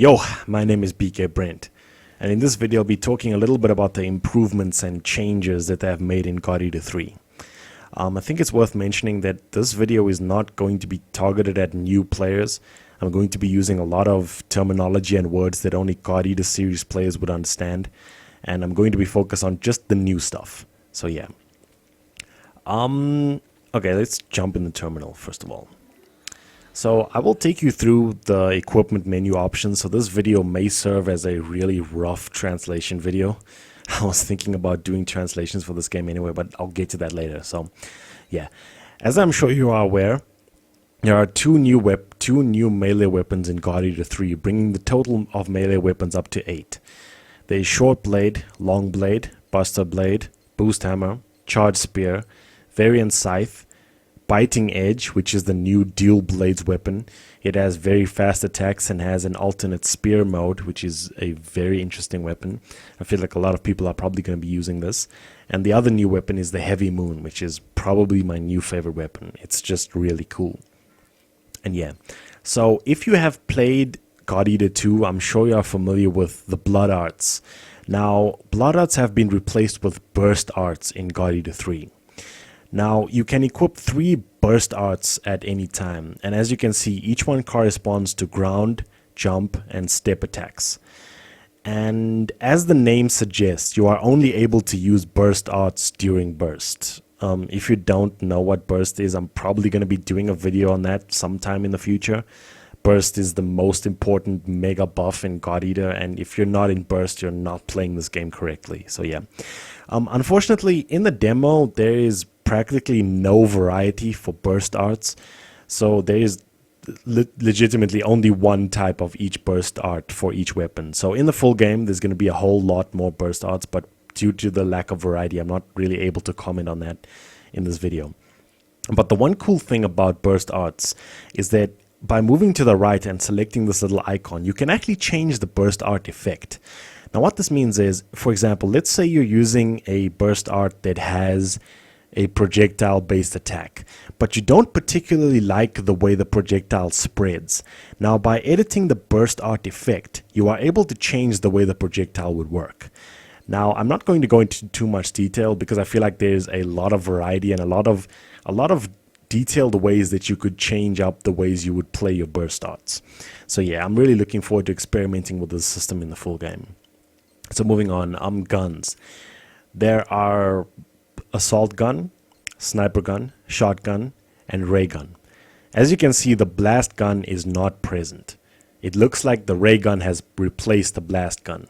Yo, my name is Brent, and in this video I'll be talking a little bit about the improvements and changes that they have made in God Eater 3. I think it's worth mentioning that this video is not going to be targeted at new players. I'm going to be using a lot of terminology and words that only God Eater series players would understand, and I'm going to be focused on just the new stuff. So yeah. Okay, let's jump in the terminal first of all. So I will take you through the equipment menu options. So this video may serve as a really rough translation video. I was thinking about doing translations for this game anyway, but I'll get to that later. So yeah, as I'm sure you are aware, there are two new melee weapons in God Eater 3, bringing the total of melee weapons up to 8. There is short blade, long blade, buster blade, boost hammer, charge spear, variant scythe, biting edge, which is the new dual blades weapon. It has very fast attacks and has an alternate spear mode, which is a very interesting weapon. I feel like a lot of people are probably going to be using this. And the other new weapon is the heavy moon, which is probably my new favorite weapon. It's just really cool. And yeah, so if you have played God Eater 2, I'm sure you are familiar with the blood arts. Now, blood arts have been replaced with burst arts in God Eater 3. Now, you can equip 3 burst arts at any time, and as you can see, each one corresponds to ground, jump, and step attacks. And as the name suggests, you are only able to use burst arts during burst. If you don't know what burst is, I'm probably going to be doing a video on that sometime in the future. Burst is the most important mega buff in God Eater, and if you're not in burst, you're not playing this game correctly. So yeah. Unfortunately, in the demo, there is practically no variety for burst arts, so there is legitimately only one type of each burst art for each weapon. So in the full game there's going to be a whole lot more burst arts, but due to the lack of variety I'm not really able to comment on that in this video. But the one cool thing about burst arts is that by moving to the right and selecting this little icon, you can actually change the burst art effect. Now what this means is, for example, let's say you're using a burst art that has a projectile based attack, but you don't particularly like the way the projectile spreads. Now by editing the burst art effect, you are able to change the way the projectile would work. Now I'm not going to go into too much detail because I feel like there's a lot of variety and a lot of detailed ways that you could change up the ways you would play your burst arts. So yeah, I'm really looking forward to experimenting with this system in the full game. So moving on, guns. There are assault gun, sniper gun, shotgun, and ray gun. As you can see, the blast gun is not present. It looks like the ray gun has replaced the blast gun.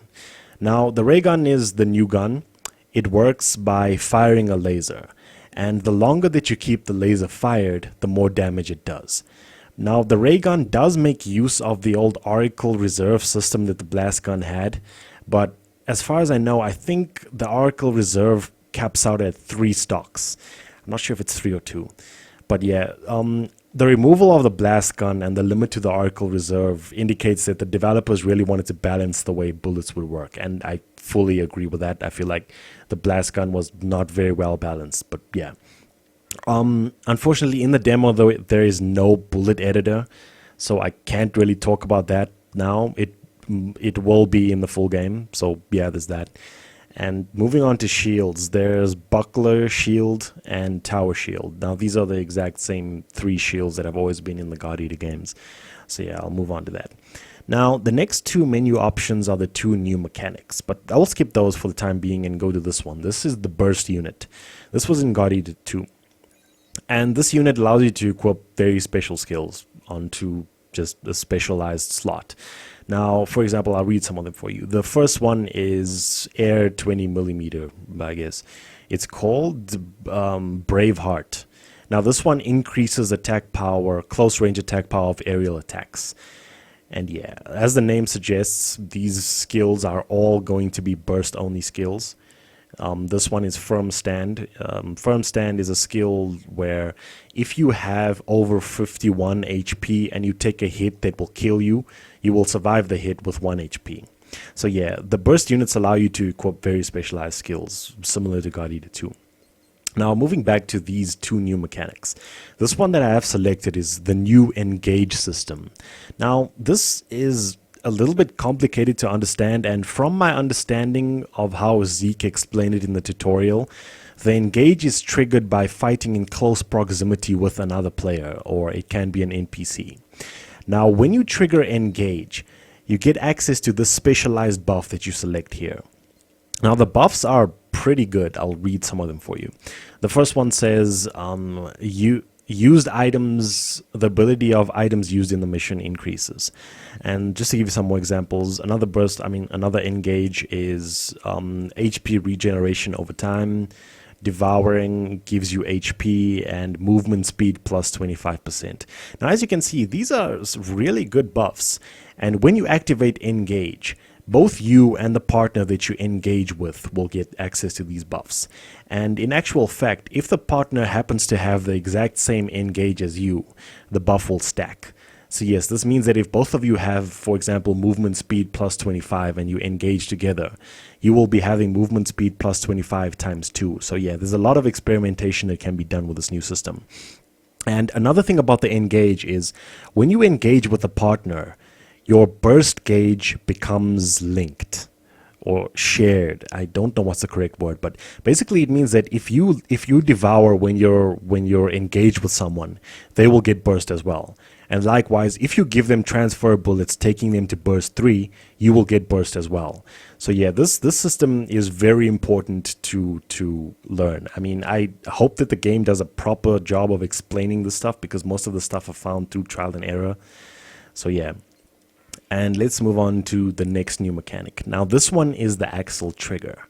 Now, the ray gun is the new gun. It works by firing a laser, and the longer that you keep the laser fired, the more damage it does. Now, the ray gun does make use of the old Oracle reserve system that the blast gun had, but as far as I know, I think the Oracle reserve caps out at 3 stocks. I'm not sure if it's 3 or 2, but yeah, the removal of the blast gun and the limit to the Oracle reserve indicates that the developers really wanted to balance the way bullets would work, and I fully agree with that. I feel like the blast gun was not very well balanced, but yeah. Unfortunately, in the demo though, there is no bullet editor, so I can't really talk about that now. It will be in the full game, so yeah, there's that. And moving on to shields, there's buckler shield and tower shield. Now these are the exact same 3 shields that have always been in the God Eater games. So yeah, I'll move on to that. Now the next 2 menu options are the 2 new mechanics, but I'll skip those for the time being and go to this one. This is the burst unit. This was in God Eater 2. And this unit allows you to equip very special skills onto just a specialized slot. Now, for example, I'll read some of them for you. The first one is Air 20mm, I guess. It's called Braveheart. Now, this one increases attack power, close range attack power of aerial attacks. And yeah, as the name suggests, these skills are all going to be burst-only skills. This one is Firm Stand. Firm Stand is a skill where if you have over 51 HP and you take a hit that will kill you, you will survive the hit with 1 HP. So yeah, the burst units allow you to equip very specialized skills, similar to God Eater 2. Now, moving back to these 2 new mechanics. This one that I have selected is the new engage system. Now, this is a little bit complicated to understand, and from my understanding of how Zeke explained it in the tutorial, the engage is triggered by fighting in close proximity with another player, or it can be an NPC. Now, when you trigger engage, you get access to this specialized buff that you select here. Now, the buffs are pretty good. I'll read some of them for you. The first one says, used items, the ability of items used in the mission increases. And just to give you some more examples, another engage is HP regeneration over time, devouring gives you HP, and movement speed plus 25%. Now, as you can see, these are really good buffs. And when you activate engage, both you and the partner that you engage with will get access to these buffs. And in actual fact, if the partner happens to have the exact same engage as you, the buff will stack. So yes, this means that if both of you have, for example, movement speed plus 25 and you engage together, you will be having movement speed plus 25 times 2. So yeah, there's a lot of experimentation that can be done with this new system. And another thing about the engage is when you engage with a partner, your burst gauge becomes linked or shared. I don't know what's the correct word, but basically it means that if you devour when you're engaged with someone, they will get burst as well. And likewise, if you give them transfer bullets taking them to burst 3, you will get burst as well. So yeah, this system is very important to learn. I mean, I hope that the game does a proper job of explaining this stuff, because most of the stuff I found through trial and error. So yeah. And let's move on to the next new mechanic. Now, this one is the axle trigger.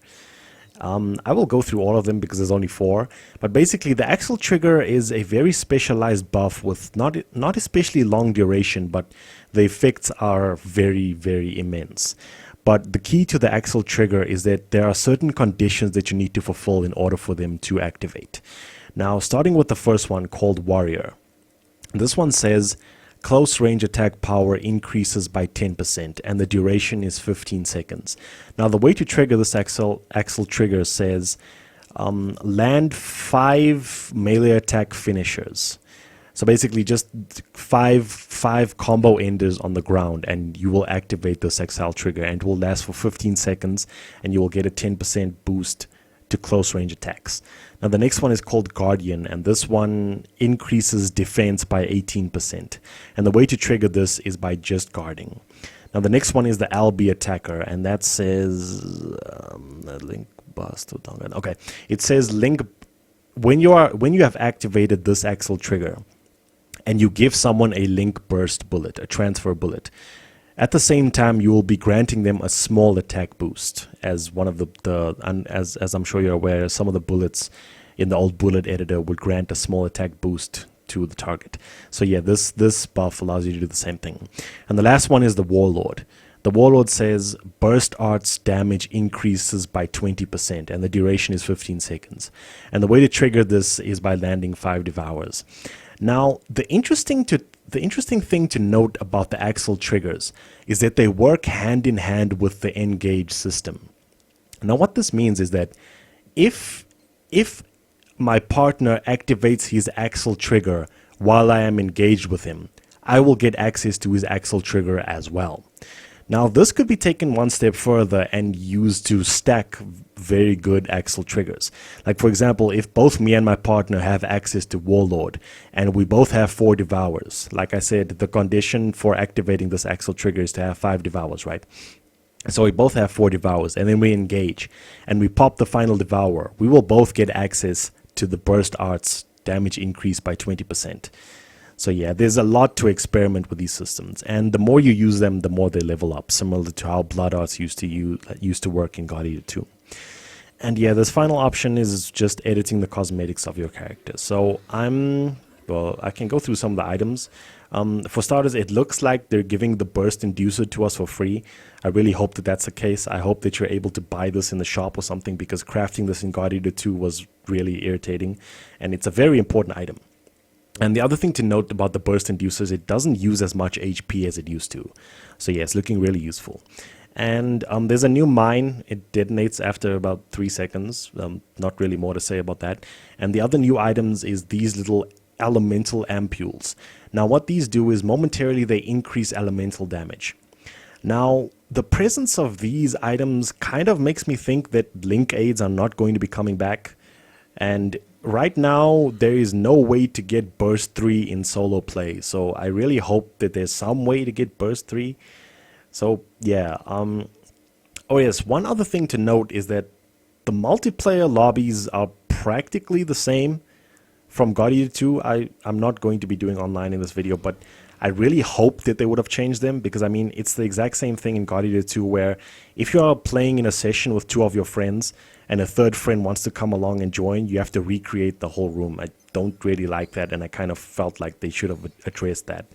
I will go through all of them because there's only 4. But basically, the axle trigger is a very specialized buff with not especially long duration, but the effects are very, very immense. But the key to the axle trigger is that there are certain conditions that you need to fulfill in order for them to activate. Now, starting with the first one called Warrior. This one says, close range attack power increases by 10% and the duration is 15 seconds. Now, the way to trigger this axle trigger says land 5 melee attack finishers. So basically just five combo enders on the ground, and you will activate this axle trigger, and it will last for 15 seconds and you will get a 10% boost to close range attacks. Now, the next one is called Guardian, and this one increases defense by 18%. And the way to trigger this is by just guarding. Now, the next one is the LB Attacker, and that says link bust. Okay, it says link when you have activated this axle trigger, and you give someone a link burst bullet, a transfer bullet. At the same time, you will be granting them a small attack boost, as one of as I'm sure you're aware, some of the bullets in the old bullet editor would grant a small attack boost to the target. So yeah, this buff allows you to do the same thing. And the last one is the Warlord. The Warlord says burst arts damage increases by 20% and the duration is 15 seconds. And the way to trigger this is by landing 5 devours. Now, the interesting thing to note about the axle triggers is that they work hand in hand with the engage system. Now, what this means is that if my partner activates his axle trigger while I am engaged with him, I will get access to his axle trigger as well. Now, this could be taken one step further and used to stack very good axle triggers. Like, for example, if both me and my partner have access to Warlord and we both have 4 devours, like I said, the condition for activating this axle trigger is to have 5 devours, right? So we both have 4 devours, and then we engage and we pop the final devourer. We will both get access to the burst arts damage increase by 20%. So yeah, there's a lot to experiment with these systems, and the more you use them, the more they level up, similar to how Blood Arts used to work in God Eater 2. And yeah, this final option is just editing the cosmetics of your character. So I can go through some of the items. For starters, it looks like they're giving the burst inducer to us for free. I really hope that that's the case. I hope that you're able to buy this in the shop or something, because crafting this in God Eater 2 was really irritating, and it's a very important item. And the other thing to note about the burst inducer is it doesn't use as much HP as it used to. So yeah, it's looking really useful. And there's a new mine. It detonates after about 3 seconds. Not really more to say about that. And the other new items is these little elemental ampules. Now what these do is momentarily they increase elemental damage. Now, the presence of these items kind of makes me think that link aids are not going to be coming back. And right now, there is no way to get Burst 3 in solo play. So I really hope that there's some way to get Burst 3. So yeah, oh yes, one other thing to note is that the multiplayer lobbies are practically the same from God Eater 2. I'm not going to be doing online in this video, but I really hope that they would have changed them, because I mean, it's the exact same thing in God Eater 2, where if you are playing in a session with two of your friends and a third friend wants to come along and join, you have to recreate the whole room. I don't really like that, and I kind of felt like they should have addressed that.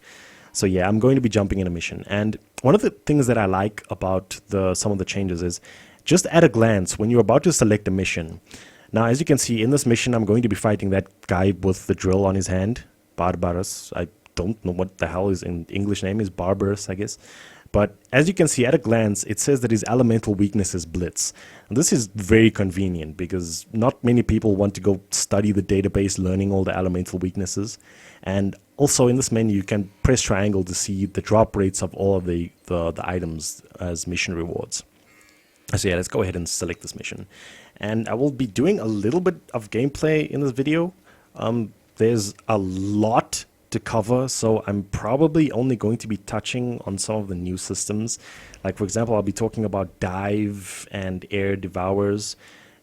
So yeah, I'm going to be jumping in a mission. And one of the things that I like about some of the changes is, just at a glance, when you're about to select a mission. Now, as you can see, in this mission, I'm going to be fighting that guy with the drill on his hand, Barbarus. I don't know what the hell his English name is, Barbarus, I guess. But as you can see, at a glance, it says that his elemental weakness is Blitz. And this is very convenient, because not many people want to go study the database learning all the elemental weaknesses. And also in this menu, you can press triangle to see the drop rates of all of the items as mission rewards. So yeah, let's go ahead and select this mission. And I will be doing a little bit of gameplay in this video. There's a lot to cover, so I'm probably only going to be touching on some of the new systems. Like, for example, I'll be talking about dive and air devours.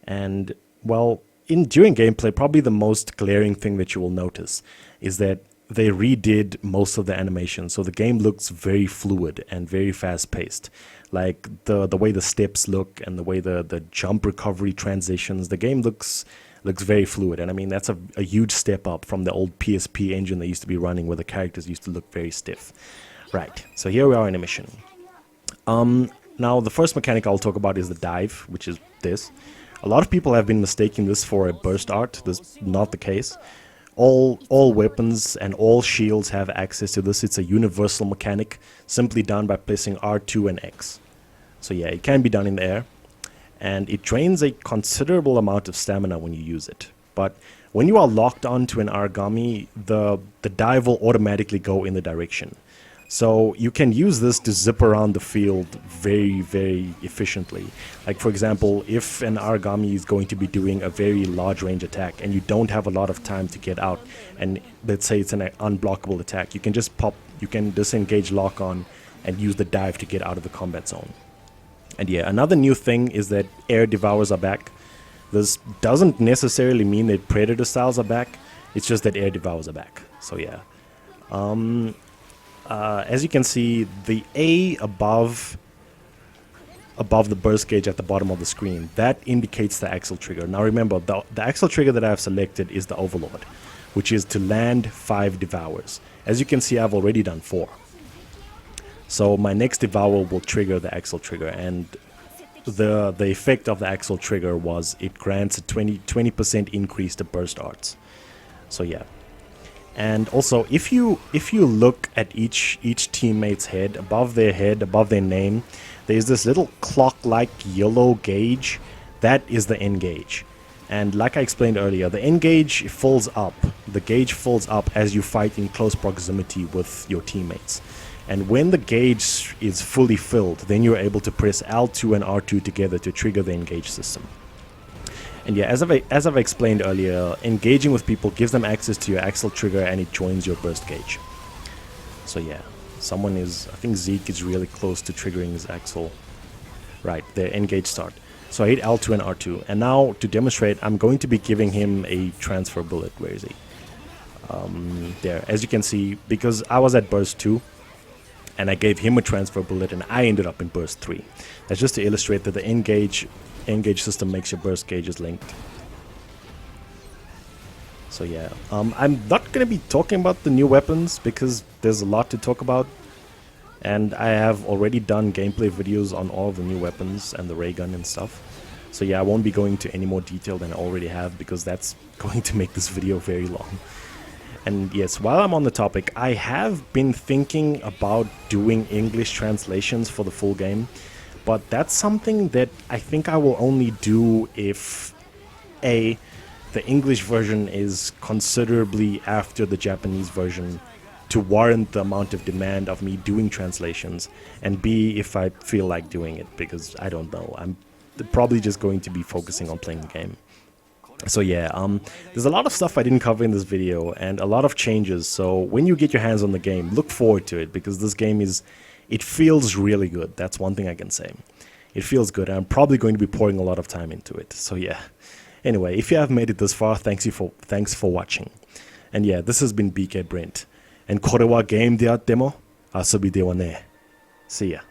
And, well, during gameplay, probably the most glaring thing that you will notice is that they redid most of the animation, so the game looks very fluid and very fast-paced. Like the way the steps look and the way the jump recovery transitions, the game looks very fluid. And I mean, that's a huge step up from the old PSP engine they used to be running, where the characters used to look very stiff. Right, so here we are in a mission. Now, the first mechanic I'll talk about is the dive, which is this. A lot of people have been mistaking this for a burst art. This is not the case. All weapons and all shields have access to this. It's a universal mechanic, simply done by pressing R2 and X. So yeah, it can be done in the air, and it drains a considerable amount of stamina when you use it. But when you are locked onto an origami, the dive will automatically go in the direction. So you can use this to zip around the field very, very efficiently. Like, for example, if an origami is going to be doing a very large range attack and you don't have a lot of time to get out, and let's say it's an unblockable attack, you can just disengage lock on and use the dive to get out of the combat zone. And yeah, another new thing is that air devours are back. This doesn't necessarily mean that predator styles are back, it's just that air devours are back. So yeah. As you can see, the A above the burst gauge at the bottom of the screen, that indicates the axle trigger. Now remember, the axle trigger that I have selected is the Overlord, which is to land 5 devours. As you can see, I've already done 4. So my next devour will trigger the axle trigger, and the effect of the axle trigger was it grants a 20% increase to burst arts. So yeah. And also, if you look at each teammate's head, above their name, there's this little clock-like yellow gauge. That is the N gauge. And like I explained earlier, the N gauge fills up. The gauge fills up as you fight in close proximity with your teammates. And when the gauge is fully filled, then you're able to press L2 and R2 together to trigger the engage system. And yeah, as I've explained earlier, engaging with people gives them access to your axle trigger, and it joins your burst gauge. So yeah, I think Zeke is really close to triggering his axle. Right, the engage start. So I hit L2 and R2, and now to demonstrate, I'm going to be giving him a transfer bullet. Where is he? There, as you can see, because I was at burst 2, and I gave him a transfer bullet, and I ended up in burst 3. That's just to illustrate that the engage system makes your burst gauges linked. So yeah, I'm not going to be talking about the new weapons because there's a lot to talk about, and I have already done gameplay videos on all of the new weapons and the ray gun and stuff. So yeah, I won't be going into any more detail than I already have, because that's going to make this video very long. And yes, while I'm on the topic, I have been thinking about doing English translations for the full game. But that's something that I think I will only do if the English version is considerably after the Japanese version to warrant the amount of demand of me doing translations, and B, if I feel like doing it, because I don't know. I'm probably just going to be focusing on playing the game. So yeah, there's a lot of stuff I didn't cover in this video, and a lot of changes, so when you get your hands on the game, look forward to it, because this game it feels really good. That's one thing I can say. It feels good, and I'm probably going to be pouring a lot of time into it, so yeah. Anyway, if you have made it this far, thanks for watching. And yeah, this has been BK Brent. And これはゲームであっても遊びではねえ。See ya.